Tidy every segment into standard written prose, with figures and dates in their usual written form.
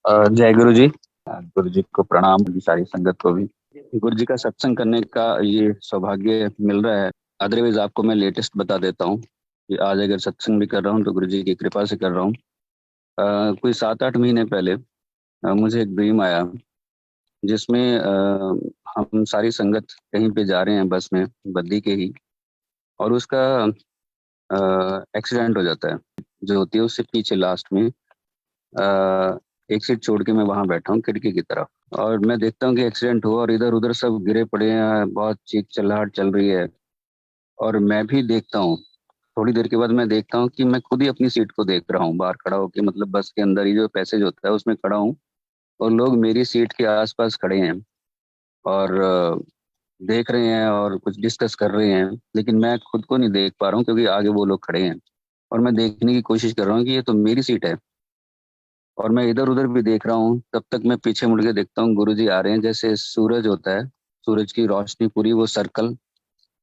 जय गुरु जी। गुरु जी को प्रणाम, की सारी संगत को भी। गुरु जी का सत्संग करने का ये सौभाग्य मिल रहा है। अदरवाइज आपको मैं लेटेस्ट बता देता हूँ कि आज अगर सत्संग भी कर रहा हूँ तो गुरु जी की कृपा से कर रहा हूँ। कोई 7-8 महीने पहले मुझे एक ड्रीम आया जिसमें हम सारी संगत कहीं पे जा रहे हैं बस में, बद्दी के ही, और उसका एक्सीडेंट हो जाता है। जो होती है उससे पीछे लास्ट में एक सीट छोड़ के मैं वहां बैठा हूँ खिड़की की तरफ, और मैं देखता हूँ कि एक्सीडेंट हुआ और इधर उधर सब गिरे पड़े हैं, बहुत चीख चिल्लाहट चल रही है। और मैं भी देखता हूँ, थोड़ी देर के बाद मैं देखता हूँ कि मैं खुद ही अपनी सीट को देख रहा हूँ बाहर खड़ा होकर, मतलब बस के अंदर ही जो पैसेज होता है उसमें खड़ा हूँ, और लोग मेरी सीट के आसपास खड़े हैं और देख रहे हैं और कुछ डिस्कस कर रहे हैं, लेकिन मैं खुद को नहीं देख पा रहा हूँ क्योंकि आगे वो लोग खड़े हैं। और मैं देखने की कोशिश कर रहा हूँ कि ये तो मेरी सीट है, और मैं इधर उधर भी देख रहा हूँ। तब तक मैं पीछे मुड़ के देखता हूँ गुरुजी आ रहे हैं, जैसे सूरज होता है, सूरज की रोशनी पूरी वो सर्कल,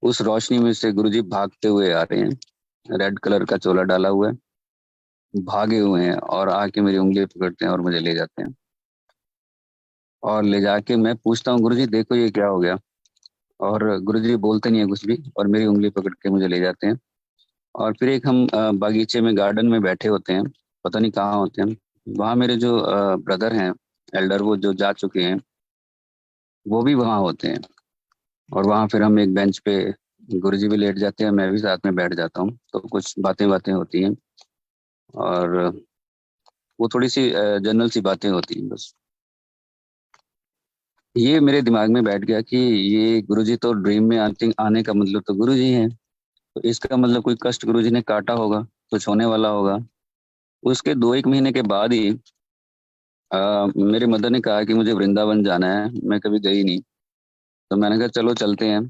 उस रोशनी में से गुरुजी भागते हुए आ रहे हैं। रेड कलर का चोला डाला हुआ है, भागे हुए हैं और आके मेरी उंगली पकड़ते हैं और मुझे ले जाते हैं। और ले जाके मैं पूछता हूँ गुरुजी देखो ये क्या हो गया, और गुरुजी बोलते नहीं है कुछ भी और मेरी उंगली पकड़ के मुझे ले जाते हैं। और फिर एक हम बागीचे में गार्डन में बैठे होते हैं, पता नहीं कहाँ होते हैं। वहाँ मेरे जो ब्रदर हैं, एल्डर, वो जो जा चुके हैं, वो भी वहाँ होते हैं। और वहाँ फिर हम एक बेंच पे, गुरुजी भी लेट जाते हैं, मैं भी साथ में बैठ जाता हूँ, तो कुछ बातें बातें होती हैं। और वो थोड़ी सी जनरल सी बातें होती हैं बस। ये मेरे दिमाग में बैठ गया कि ये गुरुजी तो ड्रीम में आते, आने का मतलब तो गुरुजी हैं, तो इसका मतलब कोई कष्ट गुरुजी ने काटा होगा, कुछ होने वाला होगा। उसके 2-1 महीने के बाद ही मेरे मदर ने कहा कि मुझे वृंदावन जाना है, मैं कभी गई नहीं। तो मैंने कहा चलो चलते हैं।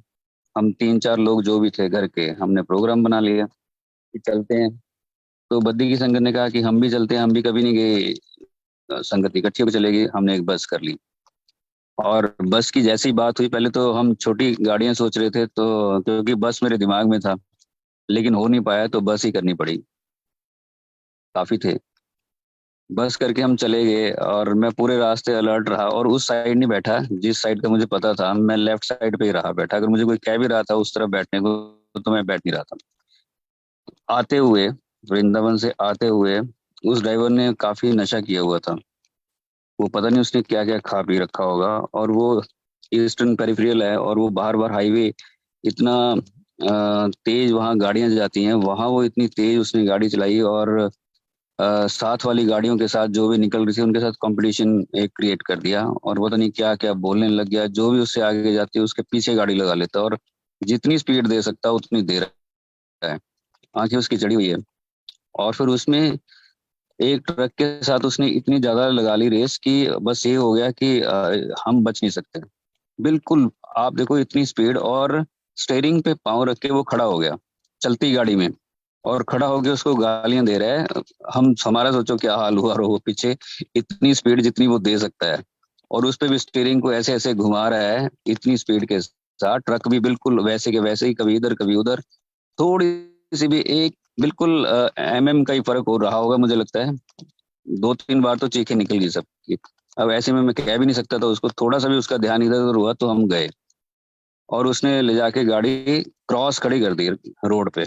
हम 3-4 लोग जो भी थे घर के, हमने प्रोग्राम बना लिया कि चलते हैं। तो बद्दी की संगत ने कहा कि हम भी चलते हैं, हम भी कभी नहीं गए, संगत इकट्ठी होकर चलेगी। हमने एक बस कर ली, और बस की जैसी बात हुई, पहले तो हम छोटी गाड़ियां सोच रहे थे, तो क्योंकि बस मेरे दिमाग में था, लेकिन हो नहीं पाया तो बस ही करनी पड़ी। काफी थे, बस करके हम चले गए, और मैं पूरे रास्ते अलर्ट रहा और उस साइड नहीं बैठा जिस साइड का मुझे पता था, मैं लेफ्ट साइड पे ही रहा बैठा। अगर मुझे कोई कह भी रहा था उस तरफ बैठने को तो मैं बैठ नहीं रहा था। आते हुए, वृंदावन से आते हुए, उस ड्राइवर ने काफी नशा किया हुआ था। वो पता नहीं उसने क्या क्या खा पी रखा होगा, और वो ईस्टर्न पेरिफेरल है, और वो बार बार हाईवे इतना तेज वहाँ गाड़ियां जाती हैं, वहां वो इतनी तेज उसने गाड़ी चलाई, और साथ वाली गाड़ियों के साथ जो भी निकल रही थी उनके साथ कंपटीशन एक क्रिएट कर दिया, और पता नहीं क्या क्या बोलने लग गया। जो भी उससे आगे जाती है उसके पीछे गाड़ी लगा लेता, और जितनी स्पीड दे सकता है उतनी दे रहा है। आंखें उसकी चढ़ी हुई है। और फिर उसमें एक ट्रक के साथ उसने इतनी ज्यादा लगा ली रेस कि बस ये हो गया कि हम बच नहीं सकते। बिल्कुल, आप देखो इतनी स्पीड, और स्टेयरिंग पे पाँव रख के वो खड़ा हो गया चलती गाड़ी में, और खड़ा होके उसको गालियां दे रहा है। हम हमारा सोचो क्या हाल हुआ, और वो पीछे इतनी स्पीड जितनी वो दे सकता है, और उस पे भी स्टीयरिंग को ऐसे ऐसे घुमा रहा है इतनी स्पीड के साथ। ट्रक भी बिल्कुल वैसे के वैसे ही, कभी इधर कभी उधर, थोड़ी सी भी एक बिल्कुल एमएम का ही फर्क हो रहा होगा मुझे लगता है। 2-3 बार तो चीखें निकल गई सबकी। अब ऐसे में मैं कह भी नहीं सकता था उसको, थोड़ा सा भी उसका ध्यान इधर उधर हुआ तो हम गए, और उसने ले जाके गाड़ी क्रॉस खड़ी कर दी रोड पे।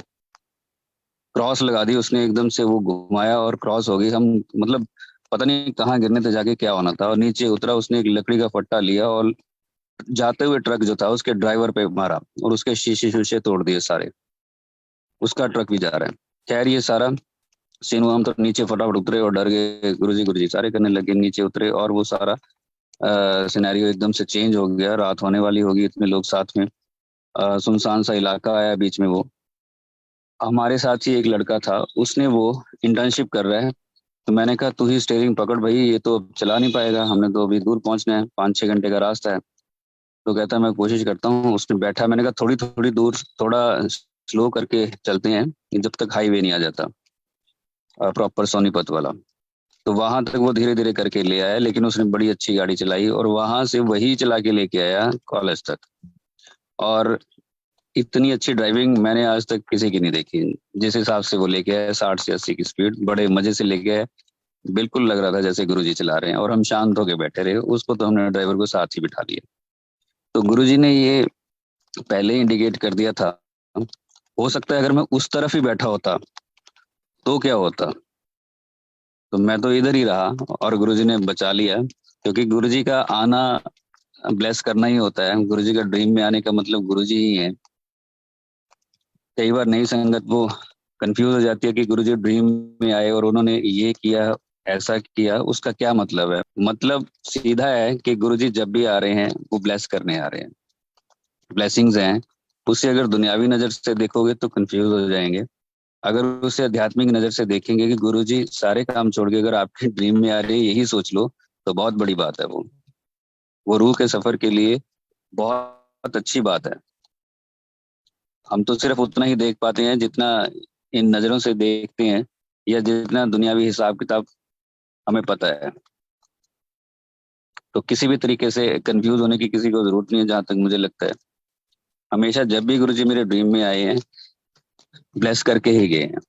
क्रॉस लगा दी उसने एकदम से, वो घुमाया और क्रॉस हो गई। हम मतलब पता नहीं कहाँ गिरने थे जाके, क्या होना था, और नीचे उतरा, उसने एक लकड़ी का फट्टा लिया और जाते हुए ट्रक जो था उसके ड्राइवर पे मारा, और उसके शीशे शीशे तोड़ दिए सारे। उसका ट्रक भी जा रहा है। खैर ये सारा सीन हुआ, हम तो नीचे फटाफट उतरे और डर गए, गुरुजी सारे करने लगे, नीचे उतरे, और वो सारा सिनेरियो एकदम से चेंज हो गया। रात होने वाली होगी, इतने लोग साथ में, सुनसान सा इलाका आया बीच में। वो हमारे साथ ही एक लड़का था, उसने वो इंटर्नशिप कर रहा है। तो मैंने कहा तू ही स्टेयरिंग पकड़ भाई, ये तो अब चला नहीं पाएगा, हमने तो अभी दूर पहुंचना है, 5-6 घंटे का रास्ता है। तो कहता है मैं कोशिश करता हूँ। उसने बैठा, मैंने कहा थोड़ी थोड़ी दूर, थोड़ा स्लो करके चलते हैं जब तक हाईवे नहीं आ जाता, प्रॉपर सोनीपत वाला। तो वहां तक वो धीरे धीरे करके ले आया, लेकिन उसने बड़ी अच्छी गाड़ी चलाई, और वहां से वही चला के लेके आया कॉलेज तक। और इतनी अच्छी ड्राइविंग मैंने आज तक किसी की नहीं देखी। जिस हिसाब से वो लेके आया, 60 से 80 की स्पीड, बड़े मजे से लेके आया। बिल्कुल लग रहा था जैसे गुरुजी चला रहे हैं, और हम शांत होके बैठे रहे। उसको तो हमने ड्राइवर को साथ ही बिठा लिया। तो गुरुजी ने ये पहले ही इंडिकेट कर दिया था। हो सकता है अगर मैं उस तरफ ही बैठा होता तो क्या होता। तो मैं तो इधर ही रहा और गुरुजी ने बचा लिया, क्योंकि गुरुजी का आना ब्लेस करना ही होता है। गुरुजी का ड्रीम में आने का मतलब गुरुजी ही है। कई बार नई संगत वो कंफ्यूज हो जाती है कि गुरुजी ड्रीम में आए और उन्होंने ये किया, ऐसा किया, उसका क्या मतलब है। मतलब सीधा है कि गुरुजी जब भी आ रहे हैं वो ब्लेस करने आ रहे हैं, ब्लेसिंग्स हैं। उसे अगर दुनियावी नजर से देखोगे तो कंफ्यूज हो जाएंगे। अगर उसे आध्यात्मिक नजर से देखेंगे कि गुरुजी सारे काम छोड़ के अगर आपके ड्रीम में आ रहे हैं, यही सोच लो, तो बहुत बड़ी बात है वो रूह के सफर के लिए बहुत अच्छी बात है। हम तो सिर्फ उतना ही देख पाते हैं जितना इन नजरों से देखते हैं, या जितना दुनियावी हिसाब किताब हमें पता है। तो किसी भी तरीके से कंफ्यूज होने की किसी को जरूरत नहीं है, जहां तक मुझे लगता है। हमेशा जब भी गुरुजी मेरे ड्रीम में आए हैं, ब्लेस करके ही गए हैं।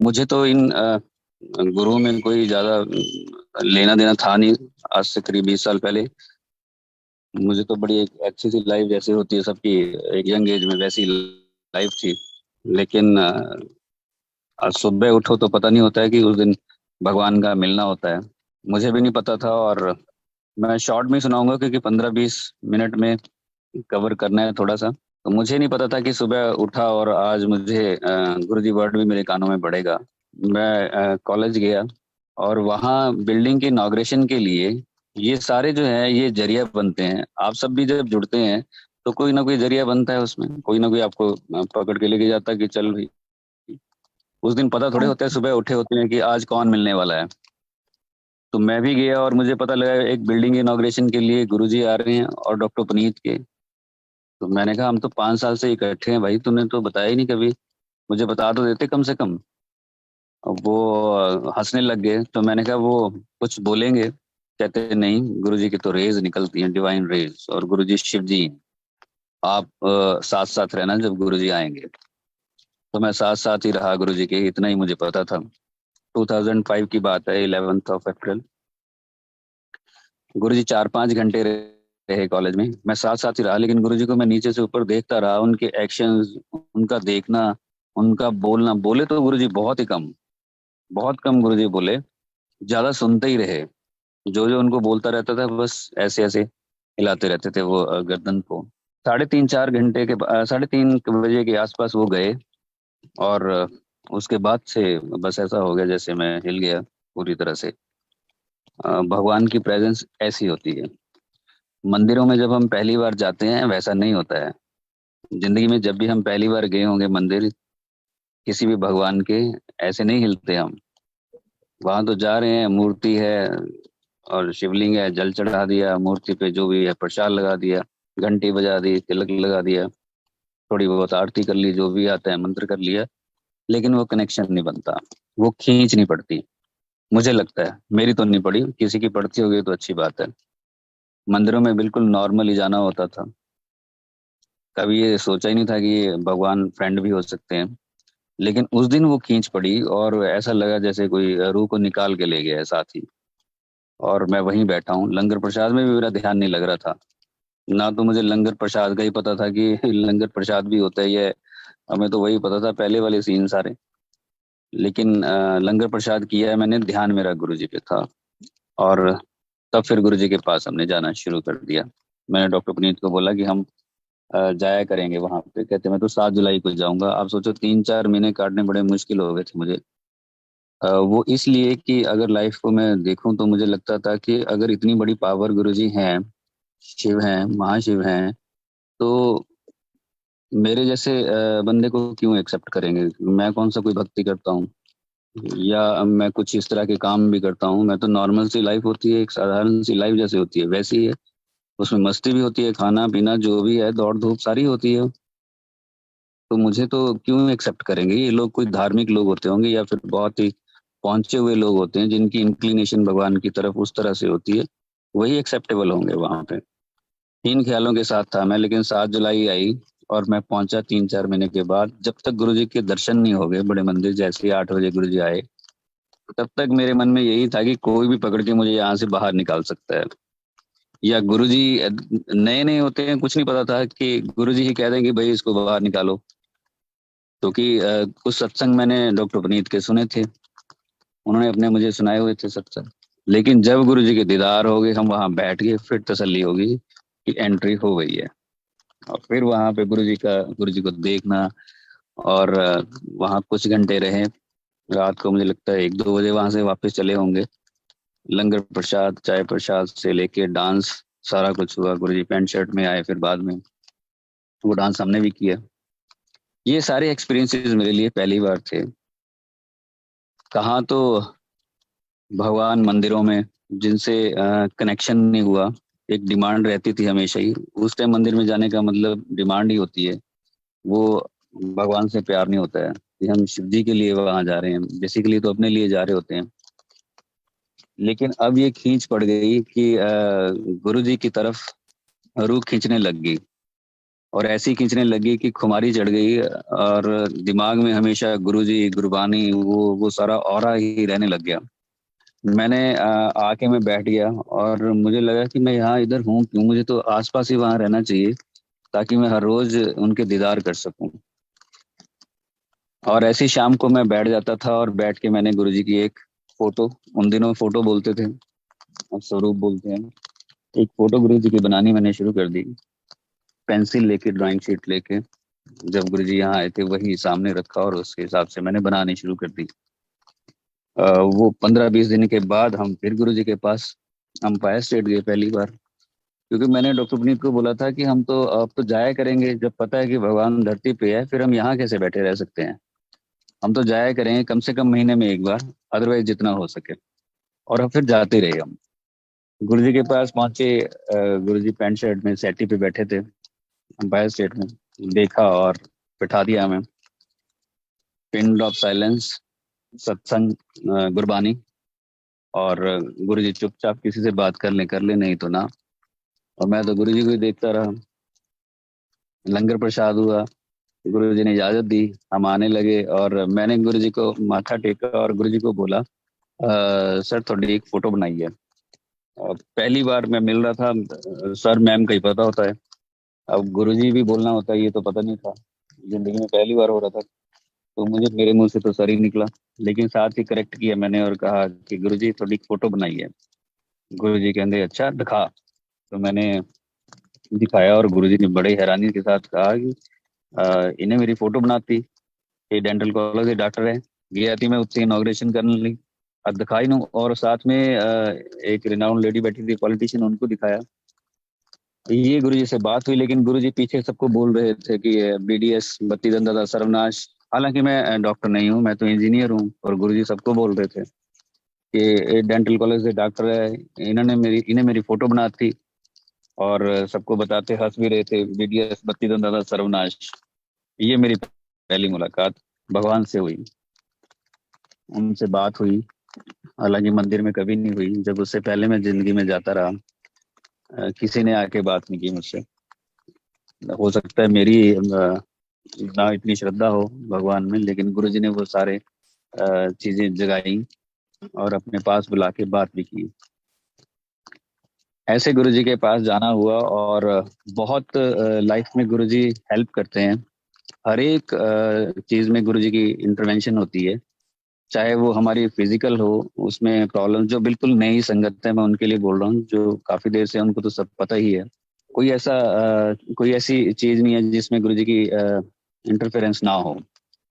मुझे तो इन गुरुओं में कोई ज्यादा लेना देना था नहीं। आज से करीब 20 साल पहले मुझे तो बड़ी एक अच्छी सी लाइफ जैसे होती है सबकी, एक यंग एज में वैसी लाइफ थी। लेकिन आज सुबह उठो तो पता नहीं होता है कि उस दिन भगवान का मिलना होता है। मुझे भी नहीं पता था। और मैं शॉर्ट में सुनाऊंगा क्योंकि 15-20 मिनट में कवर करना है थोड़ा सा। तो मुझे नहीं पता था कि सुबह उठा और आज मुझे गुरुजी वर्ड भी मेरे कानों में पड़ेगा। मैं कॉलेज गया और वहाँ बिल्डिंग के इनॉग्रेशन के लिए ये सारे जो है ये जरिया बनते हैं। आप सब भी जब जुड़ते हैं तो कोई ना कोई जरिया बनता है, उसमें कोई ना कोई आपको पकड़ के लेके जाता है कि चल भाई। उस दिन पता थोड़े होता है, सुबह उठे होते हैं कि आज कौन मिलने वाला है। तो मैं भी गया और मुझे पता लगा एक बिल्डिंग इनॉग्रेशन के लिए गुरुजी आ रहे हैं और डॉक्टर पुनीत के। तो मैंने कहा हम तो 5 साल से इकट्ठे हैं भाई, तूने तो बताया ही नहीं कभी, मुझे बता तो देते कम से कम। अब वो हंसने लग गए। तो मैंने कहा वो कुछ बोलेंगे। कहते नहीं, गुरुजी की तो रेज निकलती हैं, डिवाइन रेज, और गुरुजी शिव जी हैं। आप साथ साथ रहना जब गुरुजी आएंगे। तो मैं साथ साथ ही रहा गुरुजी के, इतना ही मुझे पता था। 2005 की बात है, 11 अप्रैल। गुरुजी 4-5 घंटे रहे कॉलेज में, मैं साथ साथ ही रहा। लेकिन गुरुजी को मैं नीचे से ऊपर देखता रहा, उनके एक्शंस, उनका देखना, उनका बोलना। बोले तो गुरुजी बहुत ही कम, बहुत कम गुरुजी बोले, ज्यादा सुनते ही रहे। जो जो उनको बोलता रहता था बस ऐसे ऐसे हिलाते रहते थे वो गर्दन को। 3:30-4 घंटे के 3:30 बजे के आसपास वो गए। और उसके बाद से बस ऐसा हो गया जैसे मैं हिल गया पूरी तरह से। भगवान की प्रेजेंस ऐसी होती है। मंदिरों में जब हम पहली बार जाते हैं वैसा नहीं होता है। जिंदगी में जब भी हम पहली बार गए होंगे मंदिर किसी भी भगवान के, ऐसे नहीं हिलते हम। वहां तो जा रहे हैं, मूर्ति है और शिवलिंग है, जल चढ़ा दिया मूर्ति पे, जो भी है प्रसाद लगा दिया, घंटी बजा दी, तिलक लगा दिया, थोड़ी बहुत आरती कर ली, जो भी आता है मंत्र कर लिया। लेकिन वो कनेक्शन नहीं बनता, वो खींच नहीं पड़ती। मुझे लगता है, मेरी तो नहीं पड़ी, किसी की पड़ती होगी तो अच्छी बात है। मंदिरों में बिल्कुल नॉर्मली जाना होता था। कभी ये सोचा ही नहीं था कि ये भगवान फ्रेंड भी हो सकते हैं। लेकिन उस दिन वो खींच पड़ी और ऐसा लगा जैसे कोई रूह को निकाल के ले गया है साथ ही। और मैं वहीं बैठा हूँ, लंगर प्रसाद में भी मेरा ध्यान नहीं लग रहा था। ना तो मुझे लंगर प्रसाद का ही पता था कि लंगर प्रसाद भी होता है ये, हमें तो वही पता था पहले वाले सीन सारे। लेकिन लंगर प्रसाद किया है मैंने, ध्यान मेरा गुरु जी पे था। और तब फिर गुरु जी के पास हमने जाना शुरू कर दिया। मैंने डॉक्टर पुनीत को बोला कि हम जाया करेंगे वहां पे। कहते मैं तो 7 जुलाई को जाऊंगा। आप सोचो 3-4 महीने काटने बड़े मुश्किल हो गए थे मुझे। वो इसलिए कि अगर लाइफ को मैं देखूं तो मुझे लगता था कि अगर इतनी बड़ी पावर गुरुजी हैं, शिव हैं, महाशिव हैं, तो मेरे जैसे बंदे को क्यों एक्सेप्ट करेंगे। मैं कौन सा कोई भक्ति करता हूँ, या मैं कुछ इस तरह के काम भी करता हूँ। मैं तो नॉर्मल सी लाइफ होती है, एक साधारण सी लाइफ जैसे होती है वैसी ही है। उसमें मस्ती भी होती है, खाना पीना जो भी है, दौड़ धूप सारी होती है। तो मुझे तो क्यों एक्सेप्ट करेंगे। ये लोग कोई धार्मिक लोग होते होंगे या फिर बहुत ही पहुंचे हुए लोग होते हैं जिनकी इंक्लिनेशन भगवान की तरफ उस तरह से होती है, वही एक्सेप्टेबल होंगे वहां पे। इन ख्यालों के साथ था मैं। लेकिन 7 जुलाई आई और मैं पहुंचा 3-4 महीने के बाद। जब तक गुरुजी के दर्शन नहीं हो गए बड़े मंदिर, जैसे ही 8 बजे गुरुजी आए तब तक मेरे मन में यही था कि कोई भी पकड़ के मुझे यहाँ से बाहर निकाल सकता है, या गुरुजी नए नए होते हैं, कुछ नहीं पता था कि गुरुजी ही कह दें कि भाई इसको बाहर निकालो। क्योंकि कुछ सत्संग मैंने डॉक्टर पुनीत के सुने थे, उन्होंने अपने मुझे सुनाए हुए थे सत्संग। लेकिन जब गुरुजी के दीदार हो गए, हम वहां बैठ गए, फिर तसल्ली होगी कि एंट्री हो गई है। और फिर वहां पे गुरुजी को देखना, और वहां कुछ घंटे रहे। रात को मुझे लगता है 1-2 बजे वहां से वापस चले होंगे। लंगर प्रसाद, चाय प्रसाद से लेके डांस, सारा कुछ हुआ। गुरुजी पैंट शर्ट में आए फिर बाद में, वो डांस हमने भी किया। ये सारे एक्सपीरियंसेस मेरे लिए पहली बार थे। कहाँ तो भगवान मंदिरों में जिनसे कनेक्शन नहीं हुआ, एक डिमांड रहती थी हमेशा ही। उस टाइम मंदिर में जाने का मतलब डिमांड ही होती है, वो भगवान से प्यार नहीं होता है कि हम शिव जी के लिए वहां जा रहे हैं, बेसिकली तो अपने लिए जा रहे होते हैं। लेकिन अब ये खींच पड़ गई कि गुरु जी की तरफ रूह खींचने लग गई, और ऐसी खींचने लगी कि खुमारी चढ़ गई, और दिमाग में हमेशा गुरुजी, गुरबानी, वो सारा ऑरा ही रहने लग गया। मैंने आके मैं बैठ गया, और मुझे लगा कि मैं यहाँ इधर हूँ क्यों, मुझे तो आसपास ही वहां रहना चाहिए, ताकि मैं हर रोज उनके दीदार कर सकूं। और ऐसी शाम को मैं बैठ जाता था, और बैठ के मैंने गुरुजी की एक फोटो, उन दिनों फोटो बोलते थे, अब स्वरूप बोलते हैं, एक फोटो गुरुजी की बनानी मैंने शुरू कर दी। पेंसिल लेके, ड्राइंग शीट लेके, जब गुरुजी यहाँ आए थे वही सामने रखा, और उसके हिसाब से मैंने बनानी शुरू कर दी। वो 15-20 दिन के बाद हम फिर गुरुजी के पास अंपायर स्टेट गए पहली बार। क्योंकि मैंने डॉक्टर पुनीत को बोला था कि हम तो अब तो जाया करेंगे, जब पता है कि भगवान धरती पे है, फिर हम यहाँ कैसे बैठे रह सकते हैं। हम तो जाया करेंगे कम से कम महीने में एक बार, अदरवाइज जितना हो सके। और अब फिर जाते रहे हम। गुरुजी के पास पहुंचे, गुरुजी पैंट शर्ट में सेटी पे बैठे थे अंपायर स्टेट में। देखा और बिठा दिया हमें। पिन ऑफ साइलेंस, सत्संग, गुरबानी, और गुरुजी चुपचाप किसी से बात कर ले नहीं तो ना। और मैं तो गुरुजी को ही देखता रहा। लंगर प्रसाद हुआ, गुरुजी ने इजाजत दी, हम आने लगे, और मैंने गुरुजी को माथा टेका और गुरुजी को बोला, सर थोड़ी एक फोटो बनाई है। और पहली बार मैं मिल रहा था, सर मैम का ही पता होता है, अब गुरुजी भी बोलना होता है ये तो पता नहीं था। जिंदगी में पहली बार हो रहा था, तो मुझे, मेरे मुंह से तो सर ही निकला। लेकिन साथ ही करेक्ट किया मैंने और कहा कि गुरुजी थोड़ी फोटो बनाई है। गुरुजी कहते अच्छा दिखा। तो मैंने दिखाया, और गुरुजी ने बड़े हैरानी के साथ कहा कि इन्हें मेरी फोटो बनाती, ये डेंटल कॉलेज के डॉक्टर है। गया थी मैं उससे इनॉग्रेशन करने ली, अब दिखाई नू, और साथ में एक रिनाउंड लेडी बैठी थी, पॉलिटिशियन, उनको दिखाया। ये गुरुजी से बात हुई, लेकिन गुरुजी पीछे सबको बोल रहे थे कि बीडीएस, बत्ती दंदा सर्वनाश। हालांकि मैं डॉक्टर नहीं हूँ, मैं तो इंजीनियर हूँ, और गुरुजी सबको बोल रहे थे कि ये डेंटल कॉलेज से डॉक्टर है, इन्हें मेरी फोटो बना थी। और सबको बताते हंस भी रहे थे, बीडीएस, बत्ती दंदा सर्वनाश। ये मेरी पहली मुलाकात भगवान से हुई, उनसे बात हुई। हालांकि मंदिर में कभी नहीं हुई, जब उससे पहले मैं जिंदगी में जाता रहा, किसी ने आके बात नहीं की मुझसे। हो सकता है मेरी ना इतनी श्रद्धा हो भगवान में, लेकिन गुरुजी ने वो सारे चीजें जगाई, और अपने पास बुला के बात भी की। ऐसे गुरुजी के पास जाना हुआ, और बहुत लाइफ में गुरुजी हेल्प करते हैं। हर एक चीज में गुरुजी की इंटरवेंशन होती है, चाहे वो हमारी फिजिकल हो, उसमें प्रॉब्लम जो बिल्कुल नई संगत है, मैं उनके लिए बोल रहा हूँ, जो काफी देर से, उनको तो सब पता ही है। कोई ऐसी चीज नहीं है जिसमें गुरुजी की इंटरफेरेंस ना हो।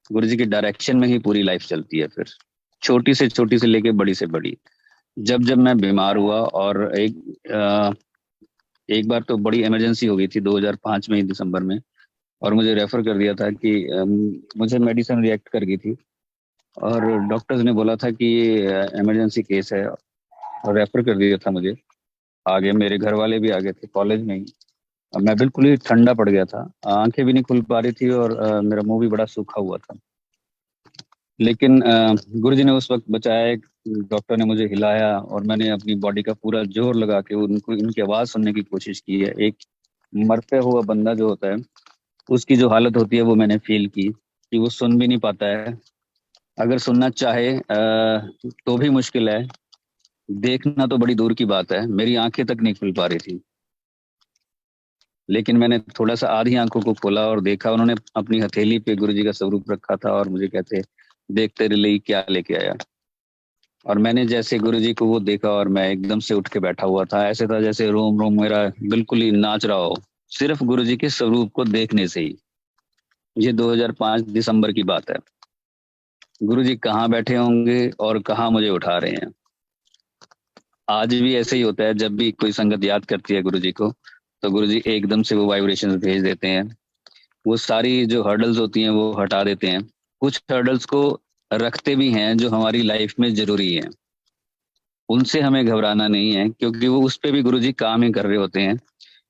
गुरुजी की डायरेक्शन में ही पूरी लाइफ चलती है। फिर छोटी से लेके बड़ी से बड़ी। जब जब मैं बीमार हुआ, और एक बार तो बड़ी इमरजेंसी हो गई थी 2005 में ही दिसंबर में, और मुझे रेफर कर दिया था कि मुझे मेडिसिन रिएक्ट कर गई थी, और डॉक्टर्स ने बोला था कि ये इमरजेंसी केस है, और रेफर कर दिया था मुझे। आगे मेरे घर वाले भी आ गए थे कॉलेज में ही। अब मैं बिल्कुल ही ठंडा पड़ गया था, आंखें भी नहीं खुल पा रही थी, और मेरा मुंह भी बड़ा सूखा हुआ था। लेकिन गुरुजी ने उस वक्त बचाया। एक डॉक्टर ने मुझे हिलाया, और मैंने अपनी बॉडी का पूरा जोर लगा के उनको, इनकी आवाज सुनने की कोशिश की है। एक मरते हुआ बंदा जो होता है, उसकी जो हालत होती है, वो मैंने फील की कि वो सुन भी नहीं पाता है, अगर सुनना चाहे तो भी मुश्किल है, देखना तो बड़ी दूर की बात है, मेरी आंखें तक नहीं खुल पा रही थी। लेकिन मैंने थोड़ा सा आधी आंखों को खोला और देखा, उन्होंने अपनी हथेली पे गुरुजी का स्वरूप रखा था और मुझे कहते, देख तेरे लिए क्या लेके आया। और मैंने जैसे गुरुजी को वो देखा और मैं एकदम से उठ के बैठा हुआ था, ऐसे था जैसे रोम रोम मेरा बिल्कुल ही नाच रहा हो, सिर्फ गुरुजी के स्वरूप को देखने से ही। ये 2005 दिसंबर की बात है। गुरुजी कहाँ बैठे होंगे और कहाँ मुझे उठा रहे हैं। आज भी ऐसे ही होता है, जब भी कोई संगत याद करती है गुरुजी को, तो गुरुजी एकदम से वो वाइब्रेशंस भेज देते हैं। वो सारी जो हर्डल्स होती हैं वो हटा देते हैं। कुछ हर्डल्स को रखते भी हैं जो हमारी लाइफ में जरूरी है, उनसे हमें घबराना नहीं है, क्योंकि वो उस पे भी गुरुजी काम ही कर रहे होते हैं।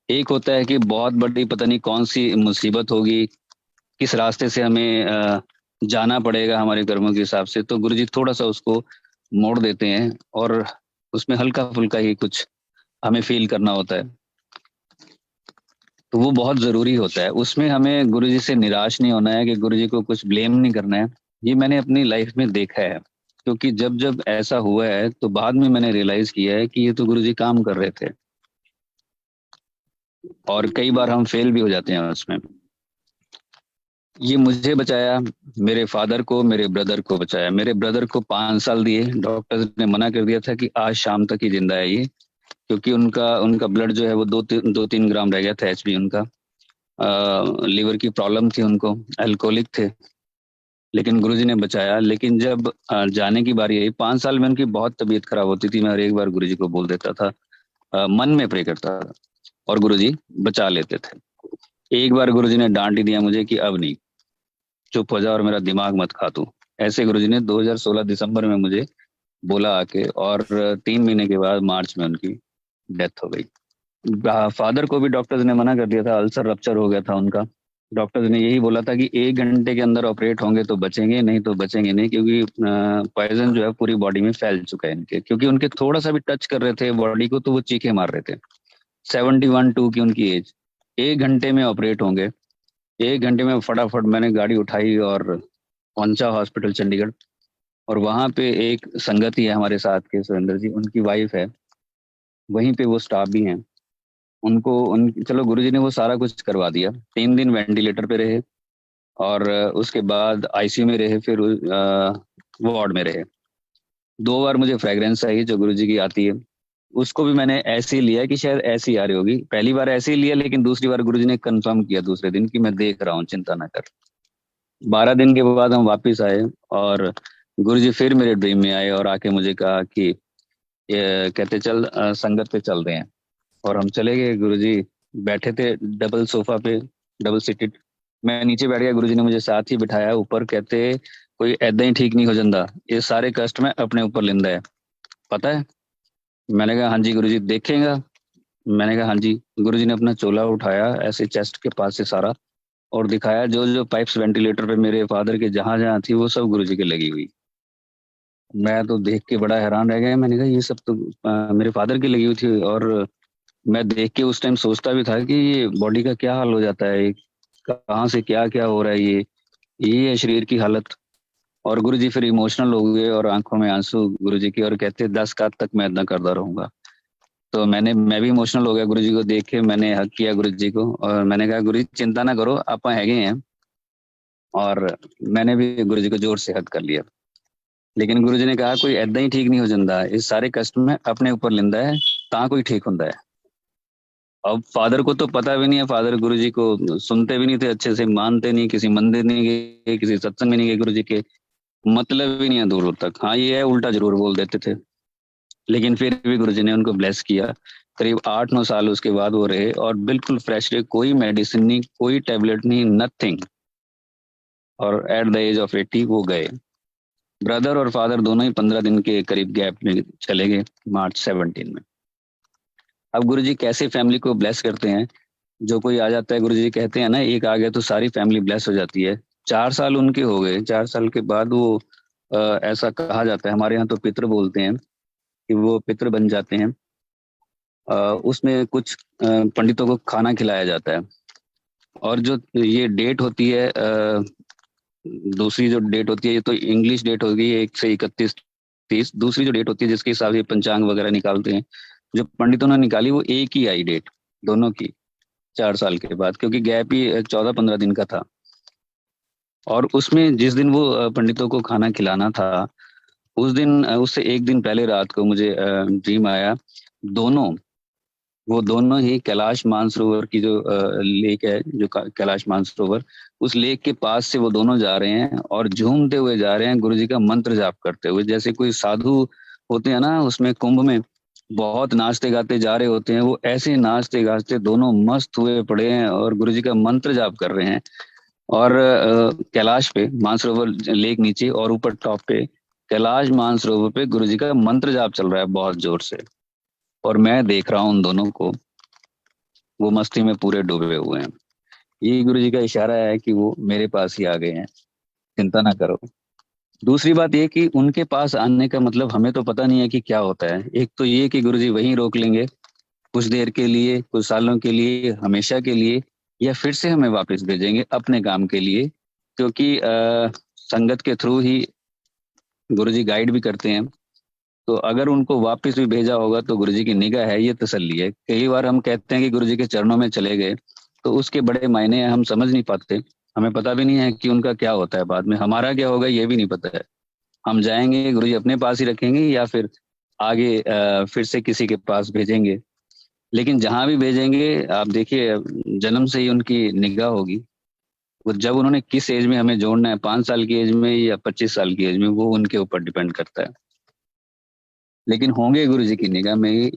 एक होता है कि बहुत बड़ी पता नहीं कौन सी मुसीबत होगी, किस रास्ते से हमें जाना पड़ेगा हमारे कर्मों के हिसाब से, तो गुरुजी थोड़ा सा उसको मोड़ देते हैं और उसमें हल्का फुल्का ही कुछ हमें फील करना होता है। तो वो बहुत जरूरी होता है, उसमें हमें गुरुजी से निराश नहीं होना है कि गुरुजी को कुछ ब्लेम नहीं करना है। ये मैंने अपनी लाइफ में देखा है, क्योंकि जब जब ऐसा हुआ है तो बाद में मैंने रियलाइज किया है कि ये तो गुरुजी काम कर रहे थे, और कई बार हम फेल भी हो जाते हैं उसमें। ये मुझे बचाया, मेरे फादर को, मेरे ब्रदर को बचाया। मेरे ब्रदर को 5 साल दिए, डॉक्टर्स ने मना कर दिया था कि आज शाम तक ही जिंदा है ये, क्योंकि उनका उनका ब्लड जो है वो 2-3 ग्राम रह गया था, एचबी उनका। लीवर की प्रॉब्लम थी उनको, अल्कोहलिक थे। लेकिन गुरुजी ने बचाया। लेकिन जब जाने की बारी आई, 5 साल में उनकी बहुत तबीयत खराब होती थी, मैं हर एक बार गुरुजी को बोल देता था, मन में प्रे करता था, और गुरुजी बचा लेते थे। एक बार गुरुजी ने डांट ही दिया मुझे कि अब नहीं, चुप हो जा और मेरा दिमाग मत खा तू। ऐसे गुरुजी ने 2016 दिसंबर में मुझे बोला आके, और 3 महीने के बाद मार्च में उनकी डेथ हो गई। फादर को भी डॉक्टर्स ने मना कर दिया था, अल्सर रप्चर हो गया था उनका। डॉक्टर्स ने यही बोला था कि 1 घंटे के अंदर ऑपरेट होंगे तो बचेंगे, नहीं तो बचेंगे नहीं, क्योंकि पॉइजन जो है पूरी बॉडी में फैल चुका है इनके। क्योंकि उनके थोड़ा सा भी टच कर रहे थे बॉडी को तो वो चीखे मार रहे थे। 71-2 की उनकी एज, 1 घंटे में ऑपरेट होंगे। 1 घंटे में फटाफट मैंने गाड़ी उठाई और पहुंचा हॉस्पिटल चंडीगढ़। और वहां पे एक संगति है हमारे साथ के, सुरेंद्र जी, उनकी वाइफ है, वहीं पे वो स्टाफ भी हैं। उनको उन चलो गुरुजी ने वो सारा कुछ करवा दिया। 3 दिन वेंटिलेटर पे रहे, और उसके बाद आईसीयू में रहे, फिर वार्ड में रहे। 2 बार मुझे फ्रेग्रेंस आई जो गुरुजी की आती है, उसको भी मैंने ऐसे ही लिया कि शायद ऐसी आ रही होगी। पहली बार ऐसे ही लिया, लेकिन दूसरी बार गुरुजी ने कंफर्म किया दूसरे दिन कि मैं देख रहा हूँ, चिंता ना कर। 12 दिन के बाद हम वापस आए, और गुरुजी फिर मेरे ड्रीम में आए और आके मुझे कहा कि कहते चल संगत पे चल रहे हैं। और हम चले गए। गुरुजी बैठे थे डबल सोफा पे, डबल सीटेड। मैं नीचे बैठ गया, गुरुजी ने मुझे साथ ही बिठाया ऊपर। कहते कोई ऐदा ही ठीक नहीं हो जाता, ये सारे कष्ट मैं अपने ऊपर लिंदा है, पता है। मैंने कहा हाँ जी गुरुजी, देखेगा। मैंने कहा हाँ जी। गुरुजी ने अपना चोला उठाया ऐसे चेस्ट के पास से सारा, और दिखाया जो जो पाइप्स वेंटिलेटर पे मेरे फादर के जहां जहां थी वो सब गुरुजी के लगी हुई। मैं तो देख के बड़ा हैरान रह गया। मैंने कहा ये सब तो मेरे फादर की लगी हुई थी। और मैं देख के उस टाइम सोचता भी था कि ये बॉडी का क्या हाल हो जाता है, कहाँ से क्या क्या हो रहा है, ये है शरीर की हालत। और गुरुजी फिर इमोशनल हो गए और आंखों में आंसू गुरुजी के, और कहते 10 का तक मैं इतना करता रहूंगा। तो मैं भी इमोशनल हो गया गुरुजी को देख के। मैंने हक किया गुरुजी को और मैंने कहा गुरुजी चिंता ना करो, आप हैगे हैं। और मैंने भी गुरुजी को जोर से हक कर लिया। लेकिन गुरुजी ने कहा कोई ऐदा ही ठीक नहीं हो जाता, इस सारे कष्ट में अपने ऊपर लिंदा है, ता कोई ठीक होता है। अब फादर को तो पता भी नहीं है, फादर गुरुजी को सुनते भी नहीं थे अच्छे से, मानते नहीं, किसी मंदिर नहीं गए, किसी सत्संग में नहीं गए गुरुजी के, मतलब ही नहीं है दूर दूर तक। हाँ ये है, उल्टा जरूर बोल देते थे। लेकिन फिर भी गुरुजी ने उनको ब्लेस किया। करीब 8-9 साल उसके बाद वो रहे और बिल्कुल फ्रेश रहे, कोई मेडिसिन नहीं, कोई टेबलेट नहीं, नथिंग। और एट द एज ऑफ 80 वो गए। ब्रदर और फादर दोनों ही 15 दिन के करीब गैप में चले गए, मार्च 17 में। अब गुरुजी कैसे फैमिली को ब्लेस करते हैं, जो कोई आ जाता है, गुरुजी कहते हैं ना एक आ गया तो सारी फैमिली ब्लेस हो जाती है। 4 साल उनके हो गए, 4 साल के बाद वो ऐसा कहा जाता है, हमारे यहाँ तो पितृ बोलते हैं, कि वो पितृ बन जाते हैं। उसमें कुछ पंडितों को खाना खिलाया जाता है। और जो ये डेट होती है दूसरी जो डेट होती है, ये तो इंग्लिश डेट होगी 1 से 31, 30। दूसरी जो डेट होती है जिसके हिसाब से पंचांग वगैरह निकालते हैं, जो पंडितों ने निकाली वो एक ही आई डेट दोनों की, 4 साल के बाद, क्योंकि गैप ही 14-15 दिन का था। और उसमें जिस दिन वो पंडितों को खाना खिलाना था, उस दिन उससे एक दिन पहले रात को मुझे ड्रीम आया। दोनों वो दोनों ही कैलाश मानसरोवर की जो लेक है, जो कैलाश मानसरोवर, उस लेक के पास से वो दोनों जा रहे हैं और झूमते हुए जा रहे हैं, गुरु जी का मंत्र जाप करते हुए। जैसे कोई साधु होते हैं ना, उसमें कुंभ में बहुत नाचते गाते जा रहे होते हैं, वो ऐसे नाचते गाते दोनों मस्त हुए पड़े हैं और गुरु जी का मंत्र जाप कर रहे हैं। और कैलाश पे मानसरोवर लेक नीचे, और ऊपर टॉप पे कैलाश मानसरोवर पे गुरु जी का मंत्र जाप चल रहा है बहुत जोर से। और मैं देख रहा हूँ उन दोनों को, वो मस्ती में पूरे डूबे हुए हैं। ये गुरु जी का इशारा है कि वो मेरे पास ही आ गए हैं, चिंता ना करो। दूसरी बात ये कि उनके पास आने का मतलब हमें तो पता नहीं है कि क्या होता है। एक तो ये कि गुरु जी वहीं रोक लेंगे कुछ देर के लिए, कुछ सालों के लिए, हमेशा के लिए, या फिर से हमें वापस भेजेंगे अपने काम के लिए, क्योंकि संगत के थ्रू ही गुरु जी गाइड भी करते हैं। तो अगर उनको वापस भी भेजा होगा तो गुरु जी की निगाह है, ये तसल्ली है। कई बार हम कहते हैं कि गुरु जी के चरणों में चले गए, तो उसके बड़े मायने हम समझ नहीं पाते। हमें पता भी नहीं है कि उनका क्या होता है बाद में, हमारा क्या होगा ये भी नहीं पता है। हम जाएंगे, गुरु जी अपने पास ही रखेंगे, या फिर आगे फिर से किसी के पास भेजेंगे। लेकिन जहां भी भेजेंगे, आप देखिए, जन्म से ही उनकी निगाह होगी। वो जब उन्होंने किस एज में हमें जोड़ना है, 5 साल की एज में या 25 साल की एज में, वो उनके ऊपर डिपेंड करता है। लेकिन होंगे गुरु जी की निगाह में,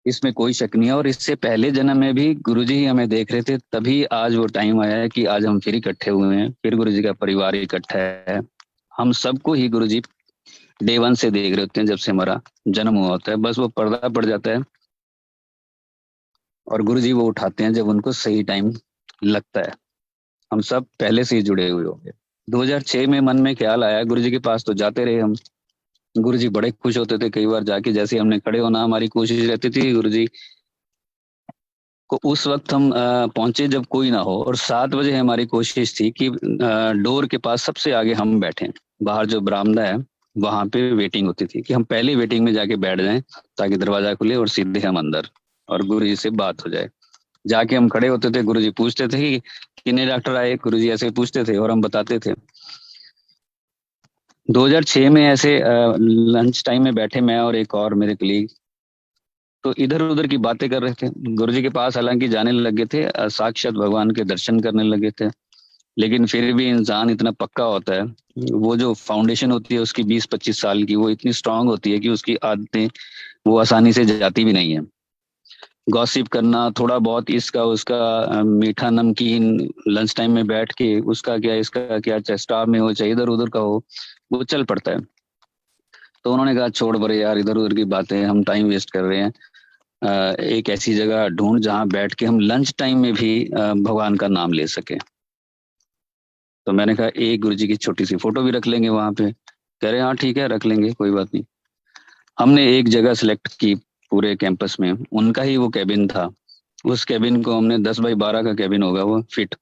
इसमें कोई शक नहीं है। और इससे पहले जन्म में भी गुरु जी ही हमें देख रहे थे, तभी आज वो टाइम आया है कि आज हम फिर इकट्ठे हुए हैं, फिर गुरु जी का परिवार इकट्ठा है। हम सबको ही गुरु जी डे 1 से देख रहे होते हैं, जब से हमारा जन्म हुआ होता है। बस वो पर्दा पड़ जाता है और गुरु जी वो उठाते हैं जब उनको सही टाइम लगता है। हम सब पहले से ही जुड़े हुए होंगे। 2006 में मन में ख्याल आया, गुरु जी के पास तो जाते रहे हम। गुरु जी बड़े खुश होते थे कई बार जाके, जैसे हमने खड़े होना हमारी कोशिश रहती थी, गुरु जी को उस वक्त हम पहुंचे जब कोई ना हो। और 7 बजे हमारी कोशिश थी कि डोर के पास सबसे आगे हम बैठे, बाहर जो बरामदा है वहां पे वेटिंग होती थी, कि हम पहले वेटिंग में जाके बैठ जाएं ताकि दरवाजा खुले और सीधे हम अंदर और गुरु जी से बात हो जाए। जाके हम खड़े होते थे, गुरु जी पूछते थे कि कितने डॉक्टर आए, गुरु जी ऐसे पूछते थे और हम बताते थे। 2006 में ऐसे लंच टाइम में बैठे, मैं और एक और मेरे कलीग, तो इधर उधर की बातें कर रहे थे। गुरु जी के पास हालांकि जाने लगे थे, साक्षात भगवान के दर्शन करने लगे थे। लेकिन फिर भी इंसान इतना पक्का होता है, वो जो फाउंडेशन होती है उसकी 20-25 साल की, वो इतनी स्ट्रांग होती है कि उसकी आदतें वो आसानी से जाती भी नहीं है। गॉसिप करना थोड़ा बहुत, इसका उसका, मीठा नमकीन, लंच टाइम में बैठ के उसका क्या इसका क्या, चाहे स्टाफ में हो चाहे इधर उधर का हो, वो चल पड़ता है। तो उन्होंने कहा छोड़ परे यार इधर उधर की बातें, हम टाइम वेस्ट कर रहे हैं। एक ऐसी जगह ढूंढ जहां बैठ के हम लंच टाइम में भी भगवान का नाम ले सके। तो मैंने कहा एक गुरु जी की छोटी सी फोटो भी रख लेंगे वहां पे। कह रहे हाँ ठीक है रख लेंगे, कोई बात नहीं। हमने एक जगह सेलेक्ट की पूरे कैंपस में, उनका ही वो कैबिन था। उस कैबिन को हमने 10 बाई 12 का कैबिन होगा वो फिट,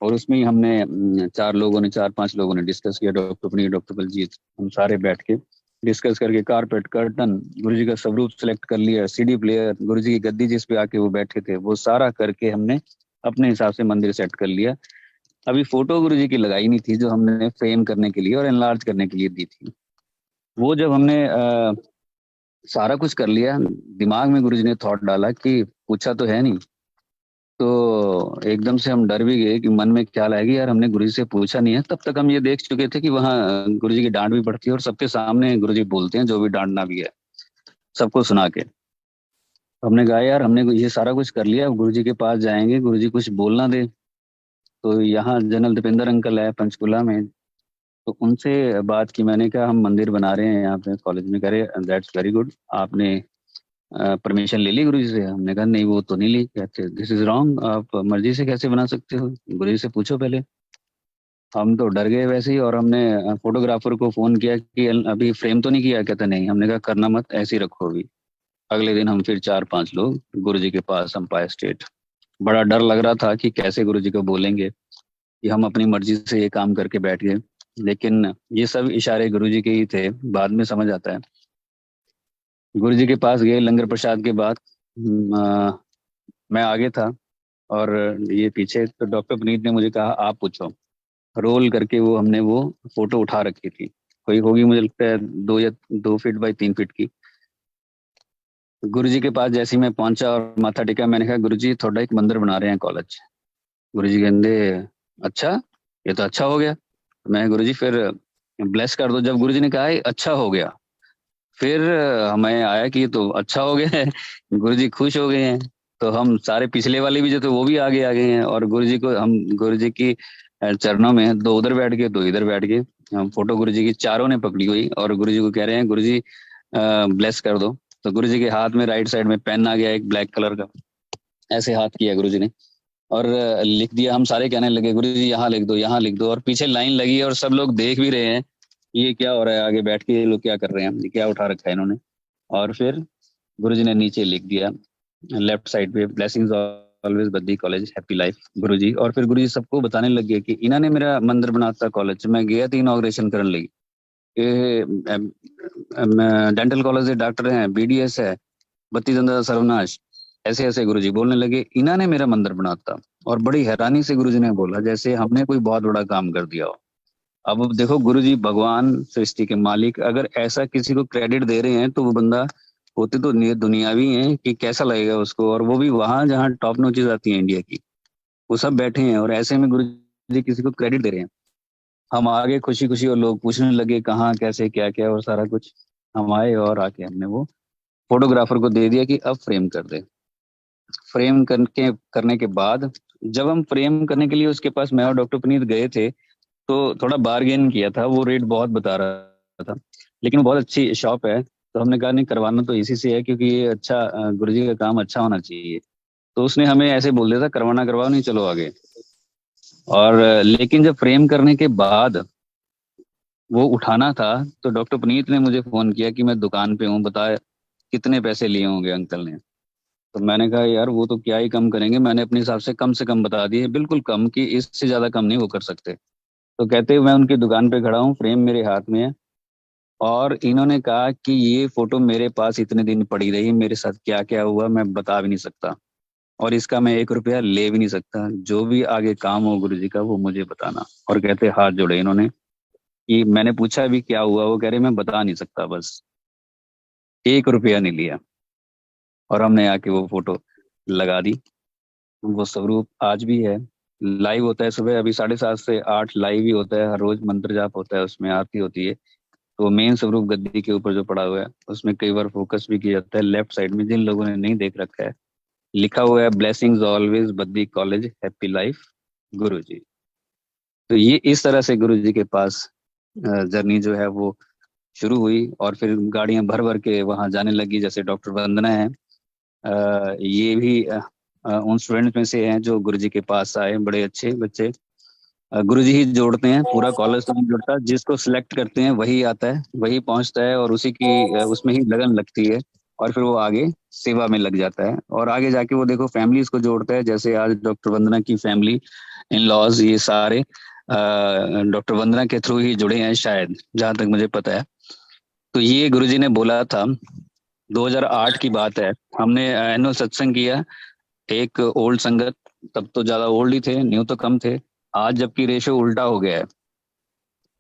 और उसमें ही हमने 4-5 लोगों ने डिस्कस किया, डॉक्टर पुनीत, डॉक्टर बलजीत, हम सारे बैठ के डिस्कस करके कारपेट, कर्टन, गुरु जी का स्वरूप सेलेक्ट कर लिया, सीडी प्लेयर, गुरु जी की गद्दी जिस पे आके वो बैठे थे, वो सारा करके हमने अपने हिसाब से मंदिर सेट कर लिया। अभी फोटो गुरु जी की लगाई नहीं थी, जो हमने फ्रेम करने के लिए और एनलार्ज करने के लिए दी थी। वो जब हमने सारा कुछ कर लिया, दिमाग में गुरु जी ने थॉट डाला कि पूछा तो है नहीं। तो एकदम से हम डर भी गए कि मन में ख्याल आएगी यार हमने गुरु जी से पूछा नहीं है। तब तक हम ये देख चुके थे कि वहाँ गुरु जी की डांट भी पड़ती है और सबके सामने गुरु जी बोलते हैं, जो भी डांटना भी है सबको सुना के। हमने कहा यार हमने ये सारा कुछ कर लिया, अब गुरु जी के पास जाएंगे, गुरु जी कुछ बोलना दे। तो यहाँ जनरल दीपेंद्र अंकल है पंचकुला में, तो उनसे बात की मैंने, कहा हम मंदिर बना रहे हैं यहाँ पे कॉलेज में। करे दैट्स वेरी गुड, आपने परमिशन ले ली गुरु जी से? हमने कहा नहीं वो तो नहीं ली। कहते दिस इज रॉन्ग, आप मर्जी से कैसे बना सकते हो, गुरु जी से पूछो पहले। हम तो डर गए वैसे ही, और हमने फोटोग्राफर को फोन किया कि अभी फ्रेम तो नहीं किया? कहता नहीं। हमने कहा करना मत, ऐसे ही रखो अभी। अगले दिन हम फिर 4-5 लोग गुरु जी के पास, अंपायर स्टेट। बड़ा डर लग रहा था कि कैसे गुरु जी को बोलेंगे। कि हम अपनी मर्जी से ये काम करके बैठ गए। लेकिन ये सब इशारे गुरुजी के ही थे, बाद में समझ आता है। गुरुजी के पास गए लंगर प्रसाद के बाद। मैं आगे था और ये पीछे, तो डॉक्टर पुनीत ने मुझे कहा आप पूछो। रोल करके वो हमने वो फोटो उठा रखी थी, कोई होगी मुझे लगता है 2 या 2 फीट बाई 3 फीट की। गुरुजी के पास जैसे ही मैं पहुंचा और माथा टेका, मैंने कहा गुरुजी थोड़ा एक मंदिर बना रहे हैं कॉलेज। गुरुजी कहते अच्छा, ये तो अच्छा हो गया। मैं गुरुजी फिर ब्लेस कर दो। जब गुरुजी ने कहा "ये अच्छा हो गया", फिर हमें आया कि ये तो अच्छा हो गया है। गुरुजी खुश हो गए हैं। तो हम सारे पिछले वाले भी जो थे वो भी आगे आ गए हैं, और गुरुजी को हम गुरुजी की चरणों में, दो उधर बैठ गए दो इधर बैठ गए। हम फोटो गुरुजी की चारों ने पकड़ी हुई और गुरुजी को कह रहे हैं गुरुजी ब्लेस कर दो। तो गुरुजी के हाथ में राइट साइड में पेन आ गया एक ब्लैक कलर का, ऐसे हाथ किया गुरुजी ने और लिख दिया। हम सारे कहने लगे गुरुजी यहाँ लिख दो यहाँ लिख दो, और पीछे लाइन लगी है और सब लोग देख भी रहे हैं ये क्या हो रहा है, आगे बैठ के ये लोग क्या कर रहे हैं, ये क्या उठा रखा है इन्होंने। और फिर गुरुजी ने नीचे लिख दिया लेफ्ट साइड पे, blessings always Baddi college happy life Guruji. और फिर गुरुजी सबको बताने लगे कि इन्होंने मेरा मंदिर बनाता कॉलेज। मैं गया थी इनॉग्रेशन करने लगी, डेंटल कॉलेज से डॉक्टर हैं, बीडीएस है, बत्ती दंदा सर्वनाश, ऐसे ऐसे गुरुजी बोलने लगे इन्होंने मेरा मंदिर बनाता। और बड़ी हैरानी से गुरुजी ने बोला जैसे हमने कोई बहुत बड़ा काम कर दिया हो। अब देखो गुरुजी भगवान सृष्टि के मालिक अगर ऐसा किसी को क्रेडिट दे रहे हैं तो वो बंदा होते तो दुनियावी हैं कि कैसा लगेगा उसको, और वो भी वहां जहाँ टॉप नॉचेज आती है इंडिया की, वो सब बैठे हैं और ऐसे में गुरुजी किसी को क्रेडिट दे रहे हैं। हम आगे खुशी खुशी और लोग पूछने लगे कहाँ कैसे क्या क्या और सारा कुछ। हम आए और आके हमने वो फोटोग्राफर को दे दिया कि अब फ्रेम कर दे। फ्रेम करके करने के बाद जब हम फ्रेम करने के लिए उसके पास मैं और डॉक्टर पुनीत गए थे, तो थोड़ा बार्गेन किया था, वो रेट बहुत बता रहा था, लेकिन वो बहुत अच्छी शॉप है। तो हमने कहा नहीं करवाना तो इसी से है क्योंकि ये अच्छा गुरुजी का काम अच्छा होना चाहिए। तो उसने हमें ऐसे बोल दिया था करवाना करवाओ नहीं चलो आगे। और लेकिन जब फ्रेम करने के बाद वो उठाना था तो डॉक्टर पुनीत ने मुझे फोन किया कि मैं दुकान पे हूँ, बता कितने पैसे लिए होंगे अंकल ने। तो मैंने कहा यार वो तो क्या ही कम करेंगे, मैंने अपने हिसाब से कम बता दिए, बिल्कुल कम, कि इससे ज्यादा कम नहीं वो कर सकते। तो कहते मैं उनकी दुकान पे खड़ा हूँ, फ्रेम मेरे हाथ में है, और इन्होंने कहा कि ये फोटो मेरे पास इतने दिन पड़ी रही, मेरे साथ क्या क्या हुआ मैं बता भी नहीं सकता, और इसका मैं 1 रुपया ले भी नहीं सकता, जो भी आगे काम हो गुरु जी का वो मुझे बताना। और कहते हाथ जोड़े इन्होंने कि मैंने पूछा भी क्या हुआ, वो कह रहे मैं बता नहीं सकता, बस 1 रुपया नहीं लिया। और हमने आके वो फोटो लगा दी। वो स्वरूप आज भी है, लाइव होता है सुबह अभी 7:30 से 8 लाइव ही होता है, हर रोज मंत्र जाप होता है, उसमें आरती होती है। तो मेन स्वरूप गद्दी के ऊपर जो पड़ा हुआ है उसमें कई बार फोकस भी किया जाता है लेफ्ट साइड में, जिन लोगों ने नहीं देख रखा है लिखा हुआ है blessings always Baddi college happy life गुरु जी। तो ये इस तरह से गुरु जी के पास जर्नी जो है वो शुरू हुई, और फिर गाड़ियां भर भर के वहां जाने लगी। जैसे डॉक्टर वंदना है, ये भी उन स्टूडेंट्स में से हैं जो गुरुजी के पास आए, बड़े अच्छे बच्चे। गुरुजी ही जोड़ते हैं, पूरा कॉलेज तो नहीं जुड़ता, जिसको सिलेक्ट करते हैं वही आता है वही पहुंचता है, और उसी की उसमें ही लगन लगती है, और फिर वो आगे सेवा में लग जाता है, और आगे जाके वो देखो फैमिलीज को जोड़ता है। जैसे आज डॉक्टर वंदना की फैमिली, इन लॉज, ये सारे डॉक्टर वंदना के थ्रू ही जुड़े हैं शायद, जहां तक मुझे पता है। तो ये गुरुजी ने बोला था, 2008 की बात है, हमने एनुअल सत्संग किया, एक ओल्ड संगत, तब तो ज्यादा ओल्ड ही थे, न्यू तो कम थे। आज जबकि रेशो उल्टा हो गया है,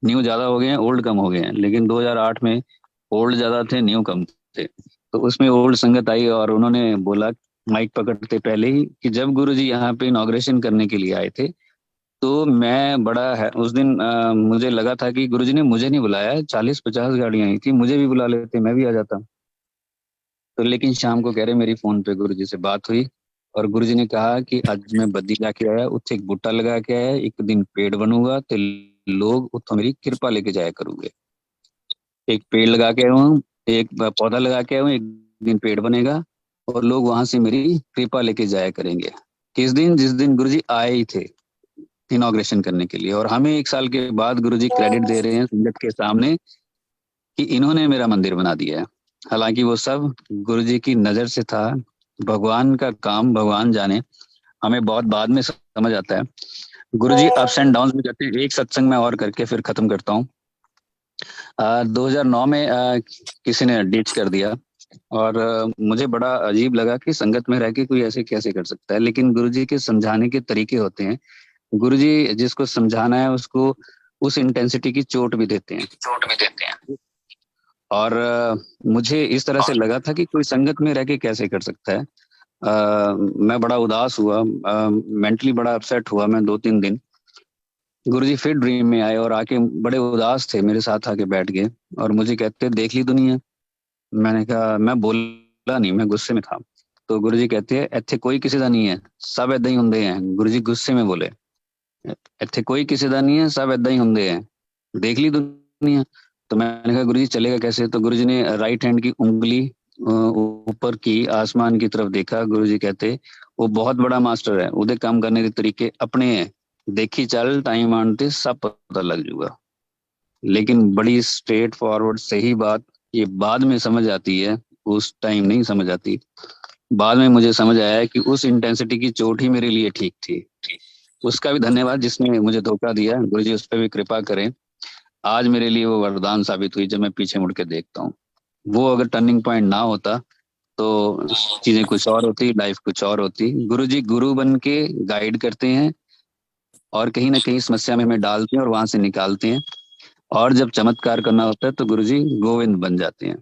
न्यू ज्यादा हो गए हैं ओल्ड कम हो गए हैं, लेकिन 2008 में ओल्ड ज्यादा थे न्यू कम थे। तो उसमें ओल्ड संगत आई और उन्होंने बोला माइक पकड़ते पहले ही कि जब गुरुजी यहाँ पे इनॉग्रेशन करने के लिए आए थे, तो मैं बड़ा है उस दिन, मुझे लगा था कि गुरुजी ने मुझे नहीं बुलाया, 40-50 गाड़ियां आई थी, मुझे भी बुला लेते मैं भी आ जाता। तो लेकिन शाम को कह रहे मेरी फोन पे गुरुजी से बात हुई, और गुरुजी ने कहा कि आज मैं बद्दी जाके आया, उत्थे एक बूटा लगा के आया, एक दिन पेड़ बनूंगा तो लोग उत्थों मेरी कृपा लेके जाया करूंगे। एक पेड़ लगा के आया हूँ, एक पौधा लगा के आया हूँ, एक दिन पेड़ बनेगा और लोग वहां से मेरी कृपा लेके जाया करेंगे। किस दिन? जिस दिन गुरुजी आए ही थे इनॉग्रेशन करने के लिए, और हमें 1 साल के बाद गुरुजी क्रेडिट दे रहे हैं संगत के सामने कि इन्होंने मेरा मंदिर बना दिया है। हालांकि वो सब गुरुजी की नजर से था, भगवान का काम भगवान जाने, हमें बहुत बाद में समझ आता है। गुरुजी अप्स एंड डाउन भी करते हैं। एक सत्संग में और करके फिर खत्म करता हूँ। 2009 में किसी ने डिच कर दिया, और मुझे बड़ा अजीब लगा कि संगत में रह के कोई ऐसे कैसे कर सकता है। लेकिन गुरुजी के समझाने के तरीके होते हैं। गुरुजी जिसको समझाना है उसको उस इंटेंसिटी की चोट भी देते हैं। और मुझे इस तरह से लगा था कि कोई संगत में रह के कैसे कर सकता है। मैं बड़ा उदास हुआ, मेंटली बड़ा अपसेट हुआ मैं 2-3 दिन। गुरुजी फिर ड्रीम में आए और आके बड़े उदास थे, मेरे साथ आके बैठ गए और मुझे कहते देख ली दुनिया। मैंने कहा, मैं बोला नहीं, मैं गुस्से में था। तो गुरुजी कहते हैं ਇੱਥੇ कोई किसी ਦਾ नहीं है, सब ਏਦਾਂ ही ਹੁੰਦੇ हैं। गुरुजी गुस्से में बोले, ਇੱਥੇ कोई किसी ਦਾ नहीं है, सब ਏਦਾਂ ही ਹੁੰਦੇ हैं, देख ली दुनिया। तो मैंने कहा गुरुजी चलेगा कैसे। तो गुरुजी ने राइट हैंड की उंगली ऊपर की, आसमान की तरफ देखा। गुरुजी कहते वो बहुत बड़ा मास्टर है, ਉਹਦੇ काम करने के तरीके अपने हैं, देखी चल टाइम आने ते सब पता लग जाऊगा। लेकिन बड़ी स्ट्रेट फॉरवर्ड सही बात ये बाद में समझ आती है, उस टाइम नहीं समझ आती। बाद में मुझे समझ आया कि उस इंटेंसिटी की चोट ही मेरे लिए ठीक थी। उसका भी धन्यवाद जिसने मुझे धोखा दिया, गुरुजी उस पर भी कृपा करें। आज मेरे लिए वो वरदान साबित हुई जब मैं पीछे मुड़ के देखता हूँ। वो अगर टर्निंग पॉइंट ना होता तो चीजें कुछ और होती, लाइफ कुछ और होती। गुरुजी गुरु बन के गाइड करते हैं और कहीं ना कहीं समस्या में हमें डालते हैं और वहां से निकालते हैं। और जब चमत्कार करना होता है तो गुरुजी गोविंद बन जाते हैं,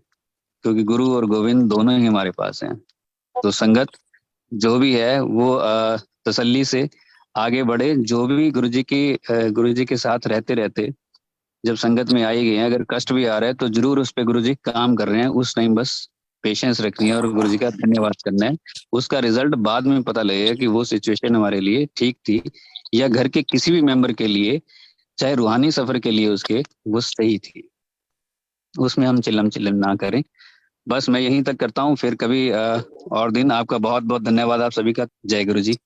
क्योंकि गुरु और गोविंद दोनों ही हमारे पास हैं। तो संगत जो भी है वो तसल्ली से आगे बढ़े। जो भी गुरुजी के साथ रहते रहते जब संगत में आए गए हैं, अगर कष्ट भी आ रहा है तो जरूर उस पे गुरुजी काम कर रहे हैं। उस टाइम बस पेशेंस रखनी है और गुरुजी का धन्यवाद करना है। उसका रिजल्ट बाद में पता लगेगा कि वो सिचुएशन हमारे लिए ठीक थी या घर के किसी भी मेंबर के लिए, चाहे रूहानी सफर के लिए उसके वो सही थी। उसमें हम चिल्लम चिल्लम ना करें। बस मैं यहीं तक करता हूँ, फिर कभी और दिन। आपका बहुत बहुत धन्यवाद आप सभी का। जय गुरु जी।